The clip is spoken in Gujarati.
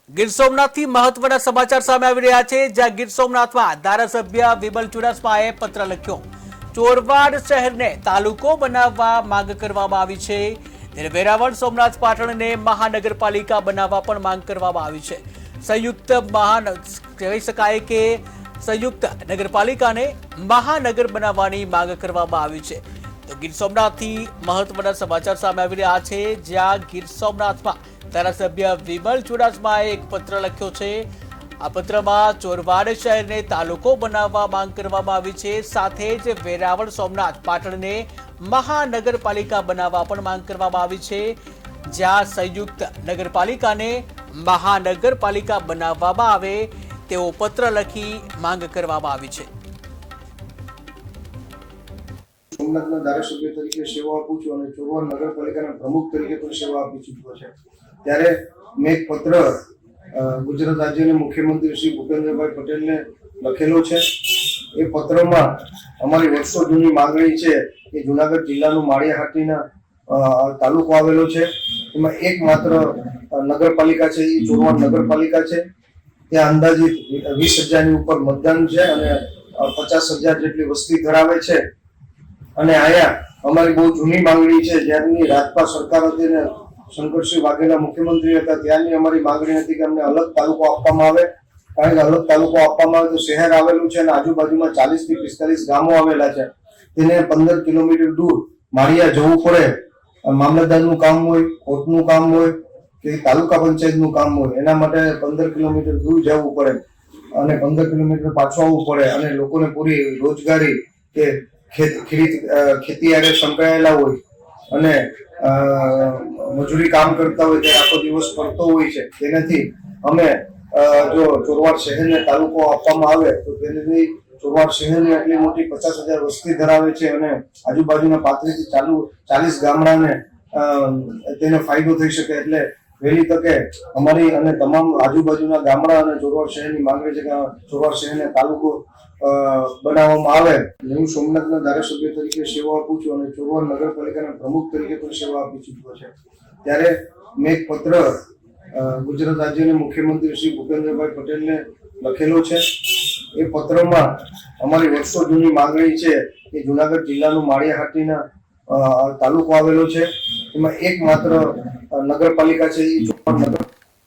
ગીર સોમનાથથી મહત્વના સમાચાર સામે આવી રહ્યા છે, જ્યાં ગીર સોમનાથમાં ધારાસભ્ય વિમલ ચુડાસમાએ પત્ર લખ્યો. ચોરવાડ શહેરને તાલુકો બનાવવા માંગ કરવામાં આવી છે. ત્યારે વેરાવળ, સોમનાથ, પાટણને મહાનગરપાલિકા બનાવવા પણ માંગ કરવામાં આવી છે. કહી શકાય કે સંયુક્ત નગરપાલિકાને મહાનગર બનાવવાની માંગ કરવામાં આવી છે. તો ગીર સોમનાથથી મહત્વના સમાચાર સામે આવી રહ્યા છે, જ્યાં ગીર સોમનાથમાં ધારાસભ્ય વિમલ ચુડાસમાએ એક પત્ર લખ્યો છે. આ પત્રમાં ચોરવાડ શહેરને તાલુકો બનાવવા માંગ કરવામાં આવી છે. સાથે જ વેરાવળ, સોમનાથ, પાટણને મહાનગરપાલિકા બનાવવા પણ માંગ કરવામાં આવી છે, જ્યાં સંયુક્ત નગરપાલિકાને મહાનગરપાલિકા બનાવવામાં આવે તેવો પત્ર લખી માંગ કરવામાં આવી છે. સોમનાથના ધારાસભ્ય તરીકે સેવા આપું છું અને ચોરવાડ નગરપાલિકાના પ્રમુખ તરીકે પણ સેવા આપી ચૂક્યો છે. ત્યારે મેં એક પત્ર ગુજરાત રાજ્યના મુખ્યમંત્રી શ્રી ભૂપેન્દ્રભાઈ પટેલને લખેલો છે. એ પત્રમાં અમારી વર્ષો જૂની માંગણી છે કે જુનાગઢ જિલ્લાનું માળિયાહાટીના તાલુકો આવેલો છે, એમાં એકમાત્ર નગરપાલિકા છે એ ચોરવાડ નગરપાલિકા છે. ત્યાં અંદાજિત 20,000ની ઉપર મતદાન છે અને 50,000 જેટલી વસ્તી ધરાવે છે. અને અહીંયા અમારી બહુ જૂની માંગણી છે. જ્યારની રાજપા સરકાર હતી ને શંકરસિંહ વાઘેલા મુખ્યમંત્રી હતા, ત્યારની અમારી માંગણી હતી કે અમને અલગ તાલુકો આપવામાં આવે. કારણ કે અલગ તાલુકો આપવામાં આવે તો શહેર આવેલું છે અને આજુબાજુમાં 40 થી 45 ગામો આવેલા છે. તેને 15 કિલોમીટર દૂર માળિયા જવું પડે. મામલતદારનું કામ હોય, કોર્ટનું કામ હોય કે તાલુકા પંચાયતનું કામ હોય, એના માટે 15 કિલોમીટર દૂર જવું પડે અને 15 કિલોમીટર પાછું આવવું પડે. અને લોકોને પૂરી રોજગારી કે ખેતી આડે સંકળાયેલા હોય અને મજૂરી કામ કરતા હોય, તે આખો દિવસ કરતો હોય છે. તેનાથી અમે જો ચોરવાડ શહેરને તાલુકો આપવામાં આવે તો તેનાથી ચોરવાડ શહેરની આટલી મોટી 50,000 વસ્તી ધરાવે છે અને આજુબાજુના 35 થી 40 ગામડાને તેને ફાયદો થઈ શકે. એટલે વહેલી તકે અમારી અને તમામ આજુબાજુના ગામડા અને ચોરવાડ શહેરની માંગણી છે કે ચોરવાડ શહેરને તાલુકો બનાવવામાં આવે. હું સોમનાથના ધારાસભ્ય તરીકે સેવા આપું છું અને ચોરવાડ નગરપાલિકાના પ્રમુખ તરીકે પણ સેવા આપી ચૂક્યો છે. ત્યારે મેં એક પત્ર ગુજરાત રાજ્યના મુખ્યમંત્રી શ્રી ભૂપેન્દ્રભાઈ પટેલને લખેલો છે. એ પત્રમાં અમારી વર્ષો જૂની માંગણી છે કે જુનાગઢ જિલ્લાનું માળિયાહાટીના તાલુકો આવેલો છે, એમાં એકમાત્ર નગરપાલિકા છે એ ચોરવાડ નગર